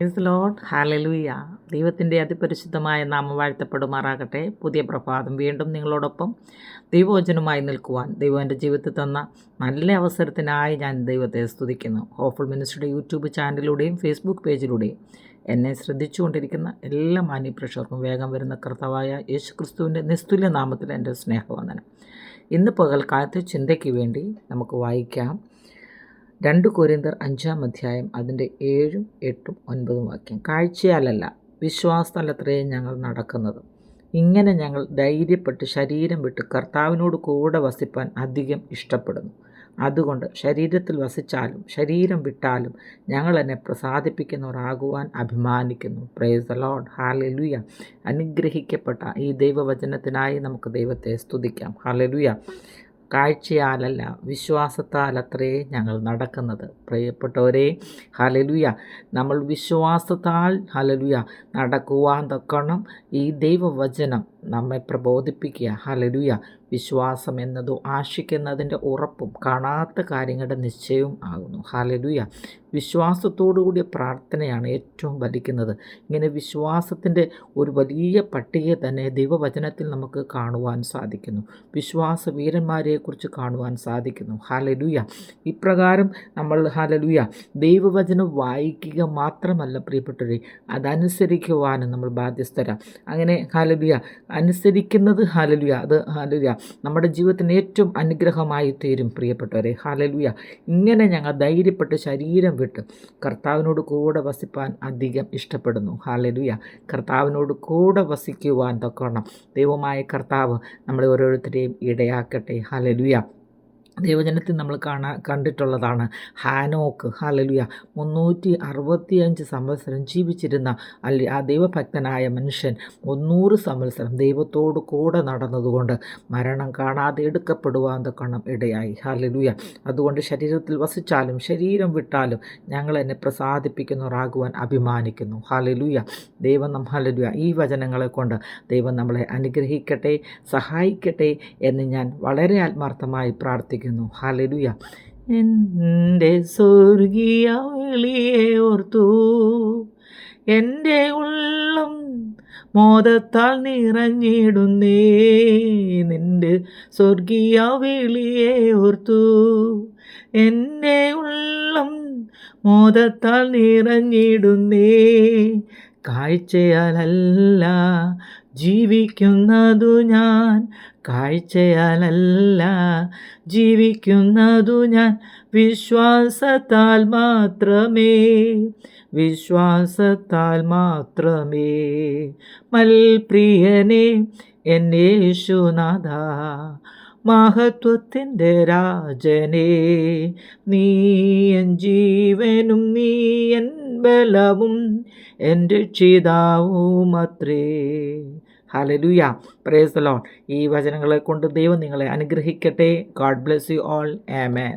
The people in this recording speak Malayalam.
Praise Lord, hallelujah. ദൈവത്തിൻ്റെ അതിപരിശുദ്ധമായ നാമം വാഴ്ത്തപ്പെടുമാറാകട്ടെ. പുതിയ പ്രഭാതം വീണ്ടും നിങ്ങളോടൊപ്പം ദൈവവചനമായി നിൽക്കുവാൻ ദൈവം എൻ്റെ ജീവിതത്തിൽ തന്ന നല്ല അവസരത്തിനായി ഞാൻ ദൈവത്തെ സ്തുതിക്കുന്നു. ഹോപ്പ്ഫുൾ മിനിസ്ട്രിയുടെ യൂട്യൂബ് ചാനലിലൂടെയും ഫേസ്ബുക്ക് പേജിലൂടെയും എന്നെ ശ്രദ്ധിച്ചുകൊണ്ടിരിക്കുന്ന എല്ലാ മാന്യപ്രേക്ഷകർക്കും വേഗം വരുന്ന കർത്താവായ യേശു ക്രിസ്തുവിൻ്റെ നിസ്തുല്യ നാമത്തിൽ എൻ്റെ സ്നേഹവന്ദനം. ഇന്ന് പകൽക്കാലത്തെ ചിന്തയ്ക്ക് വേണ്ടി നമുക്ക് വായിക്കാം 2 കൊരിന്ത്യർ 5-ാം അധ്യായം അതിൻ്റെ 7, 8, 9 വാക്യം. കാഴ്ചയാലല്ല വിശ്വാസത്താലത്രേ ഞങ്ങൾ നടക്കുന്നത്. ഇങ്ങനെ ഞങ്ങൾ ധൈര്യപ്പെട്ട് ശരീരം വിട്ട് കർത്താവിനോട് കൂടെ വസിപ്പാൻ അധികം ഇഷ്ടപ്പെടുന്നു. അതുകൊണ്ട് ശരീരത്തിൽ വസിച്ചാലും ശരീരം വിട്ടാലും ഞങ്ങൾ എന്നെ പ്രസാദിപ്പിക്കുന്നവരാകുവാൻ അഭിമാനിക്കുന്നു. Praise the Lord, hallelujah. അനുഗ്രഹിക്കപ്പെട്ട ഈ ദൈവവചനത്തിനായി നമുക്ക് ദൈവത്തെ സ്തുതിക്കാം. ഹല്ലേലൂയ. കാഴ്ചയാലല്ല വിശ്വാസത്താലത്രേ ഞങ്ങൾ നടക്കുന്നത്. പ്രിയപ്പെട്ടവരെ, ഹല്ലേലൂയ, നമ്മൾ വിശ്വാസത്താൽ ഹല്ലേലൂയ നടക്കുവാൻ തക്കണം ഈ ദൈവവചനം നമ്മെ പ്രബോധിപ്പിക്കുക. ഹല്ലേലൂയ. വിശ്വാസം എന്നത് ആശിക്കുന്നതിൻ്റെ ഉറപ്പും കാണാത്ത കാര്യങ്ങളുടെ നിശ്ചയവും ആകുന്നു. ഹല്ലേലൂയ. വിശ്വാസത്തോടുകൂടിയ പ്രാർത്ഥനയാണ് ഏറ്റവും ഫലിക്കുന്നത്. ഇങ്ങനെ വിശ്വാസത്തിൻ്റെ ഒരു വലിയ പട്ടിക തന്നെ ദൈവവചനത്തിൽ നമുക്ക് കാണുവാൻ സാധിക്കുന്നു. വിശ്വാസ വീരന്മാരെക്കുറിച്ച് കാണുവാൻ സാധിക്കുന്നു. ഹല്ലേലൂയ. ഇപ്രകാരം നമ്മൾ ഹല്ലേലൂയ ദൈവവചനം വായിക്കുക മാത്രമല്ല പ്രിയപ്പെട്ടവരെ, അതനുസരിക്കുവാനും നമ്മൾ ബാധ്യസ്ഥരാണ്. അങ്ങനെ ഹല്ലേലൂയ അനുസരിക്കുന്നത് ഹല്ലേലൂയ അത് ഹല്ലേലൂയ നമ്മുടെ ജീവിതത്തിന് ഏറ്റവും അനുഗ്രഹമായി തീരും പ്രിയപ്പെട്ടവരെ. ഹല്ലേലൂയ. ഇങ്ങനെ ഞങ്ങൾ ധൈര്യപ്പെട്ട് ശരീരം വിട്ട് കർത്താവിനോട് കൂടെ വസിപ്പാൻ അധികം ഇഷ്ടപ്പെടുന്നു. ഹല്ലേലൂയ. കർത്താവിനോട് കൂടെ വസിക്കുവാൻ തക്കവണ്ണം ദൈവമായ കർത്താവ് നമ്മളെ ഓരോരുത്തരെയും ഇടയാക്കട്ടെ. ഹല്ലേലൂയ. ദൈവജനത്തിൽ നമ്മൾ കണ്ടിട്ടുള്ളതാണ് ഹാനോക്ക്. ഹല്ലേലൂയ. 365 സംവത്സരം ജീവിച്ചിരുന്ന ആ ദൈവഭക്തനായ മനുഷ്യൻ 300 സംവത്സരം ദൈവത്തോട് കൂടെ നടന്നതുകൊണ്ട് മരണം കാണാതെ എടുക്കപ്പെടുവാൻ തക്കണം ഇടയായി. ഹല്ലേലൂയ. അതുകൊണ്ട് ശരീരത്തിൽ വസിച്ചാലും ശരീരം വിട്ടാലും ഞങ്ങൾ എന്നെ പ്രസാദിപ്പിക്കുന്നവരാകുവാൻ അഭിമാനിക്കുന്നു. ഹല്ലേലൂയ. ദൈവം ഹല്ലേലൂയ ഈ വചനങ്ങളെ കൊണ്ട് ദൈവം നമ്മളെ അനുഗ്രഹിക്കട്ടെ, സഹായിക്കട്ടെ എന്ന് ഞാൻ വളരെ ആത്മാർത്ഥമായി പ്രാർത്ഥിക്കുന്നു. ഹല്ലേലൂയ. എൻ്റെ സ്വർഗീയ വിളിയെ ഓർത്തു എൻ്റെ ഉള്ളം മോദത്താൽ നിറഞ്ഞിടുന്നേ. നിൻ്റെ സ്വർഗീയ വിളിയെ ഓർത്തു എൻ്റെ ഉള്ളം മോദത്താൽ നിറഞ്ഞിടുന്നേ. കാഴ്ചയാലല്ല ജീവിക്കുന്നതു ഞാൻ, കാഴ്ചയാലല്ല ജീവിക്കുന്നതു ഞാൻ, വിശ്വാസത്താൽ മാത്രമേ, വിശ്വാസത്താൽ മാത്രമേ. മൽപ്രിയനെ എൻ യേശുനാഥ, മഹത്വത്തിൻ്റെ രാജനേ, നീ എൻ ജീവനും നീ എൻ ബലവും എൻ രക്ഷിതാവുമത്രേ. ഹല്ലേലൂയ. Praise the Lord. ഈ വചനങ്ങളെ കൊണ്ട് ദൈവം നിങ്ങളെ അനുഗ്രഹിക്കട്ടെ. God bless you all. Amen.